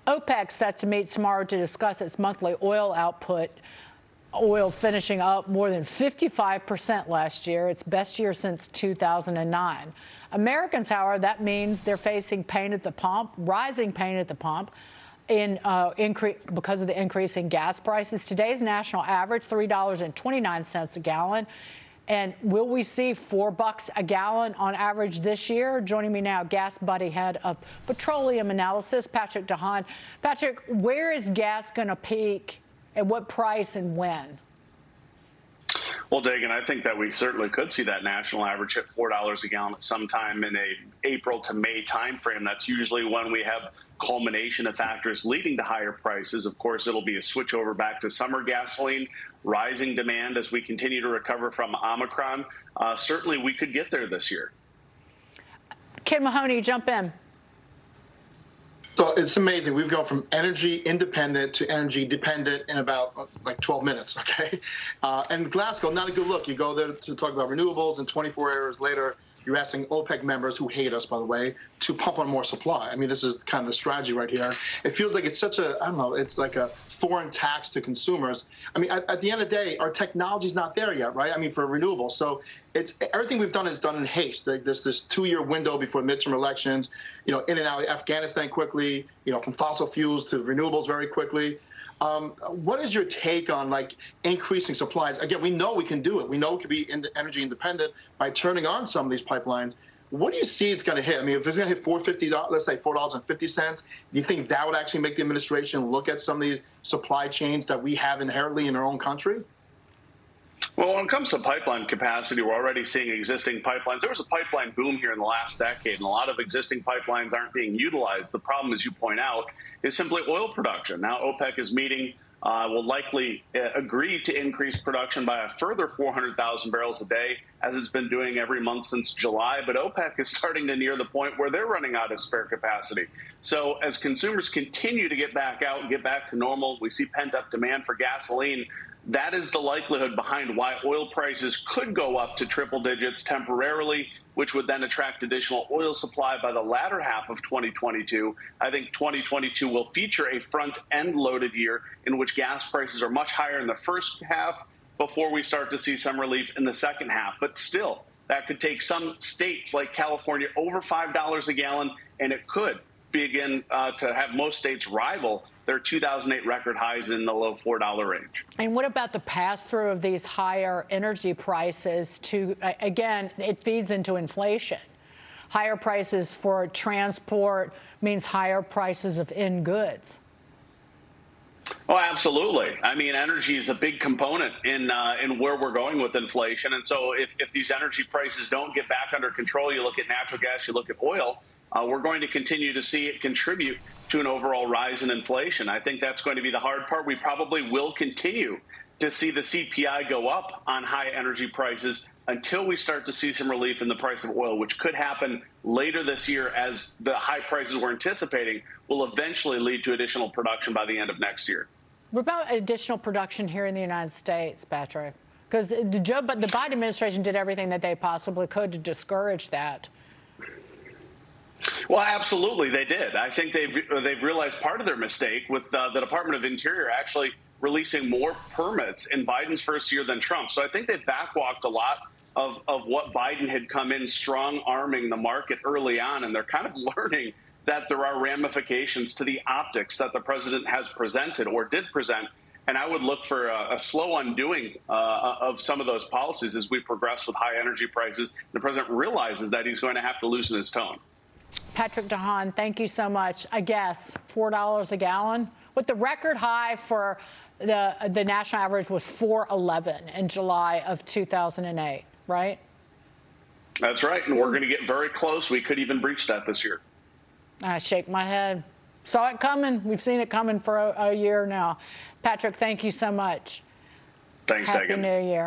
OPEC set to meet tomorrow to discuss its monthly oil output. Oil finishing up more than 55% last year, its best year since 2009. Americans, however, that means they're facing pain at the pump, rising pain at the pump, because of the increase in gas prices. Today's national average, $3.29 a gallon. And will we see $4 a gallon on average this year? Joining me now, GasBuddy head of petroleum analysis, Patrick Haan. Patrick, where is gas going to peak, at what price and when? Well, Dagan, I think that we certainly could see that national average hit $4 a gallon at some time in a April to May timeframe. That's usually when we have culmination of factors leading to higher prices. Of course, it'll be a switch over back to summer gasoline, rising demand as we continue to recover from Omicron. Certainly, we could get there this year. Ken Mahoney, jump in. So it's amazing. We've gone from energy independent to energy dependent in about like 12 minutes, okay? And Glasgow, not a good look. You go there to talk about renewables, and 24 hours later, you're asking OPEC members, who hate us, by the way, to pump on more supply. I mean, this is kind of the strategy right here. It feels like it's such a, I don't know, it's like a foreign tax to consumers. I mean, at the end of the day, our technology's not there yet, right? I mean, for renewables. So it's everything we've done is done in haste. There's this 2-year window before midterm elections, in and out of Afghanistan quickly, from fossil fuels to renewables very quickly. What is your take on increasing supplies? Again, we know we can do it. We know we can be energy independent by turning on some of these pipelines. What do you see it's going to hit? I mean, if it's going to hit $4.50, let's say $4.50, do you think that would actually make the administration look at some of these supply chains that we have inherently in our own country? Well, when it comes to pipeline capacity, we're already seeing existing pipelines. There was a pipeline boom here in the last decade, and a lot of existing pipelines aren't being utilized. The problem, as you point out, is simply oil production. Now, OPEC is meeting, will likely agree to increase production by a further 400,000 barrels a day, as it's been doing every month since July. But OPEC is starting to near the point where they're running out of spare capacity. So as consumers continue to get back out and get back to normal, we see pent-up demand for gasoline. That is the likelihood behind why oil prices could go up to triple digits temporarily, which would then attract additional oil supply by the latter half of 2022. I think 2022 will feature a front-end loaded year in which gas prices are much higher in the first half before we start to see some relief in the second half. But still, that could take some states like California over $5 a gallon, and it could begin to have most states rival their 2008 record highs in the low $4 range. And what about the pass-through of these higher energy prices to, again, it feeds into inflation. Higher prices for transport means higher prices of end goods. Oh, absolutely. I mean, energy is a big component in where we're going with inflation. And so if these energy prices don't get back under control, you look at natural gas, you look at oil, we're going to continue to see it contribute to an overall rise in inflation. I think that's going to be the hard part. We probably will continue to see the CPI go up on high energy prices until we start to see some relief in the price of oil, which could happen later this year, as the high prices we're anticipating will eventually lead to additional production by the end of next year. What about additional production here in the United States, Patrick? Because the Biden administration did everything that they possibly could to discourage that. Well, absolutely, they did. I think they've realized part of their mistake with the Department of Interior actually releasing more permits in Biden's first year than Trump. So I think they've backwalked a lot of what Biden had come in strong-arming the market early on, and they're kind of learning that there are ramifications to the optics that the president has presented or did present. And I would look for a slow undoing of some of those policies as we progress with high energy prices. The president realizes that he's going to have to loosen his tone. Patrick Haan, thank you so much. I guess $4 a gallon, with the record high for the national average was $4.11 in July of 2008, right? That's right, and we're going to get very close. We could even breach that this year. I shake my head. Saw it coming. We've seen it coming for a year now. Patrick, thank you so much. Thanks, Happy Dagan. New Year.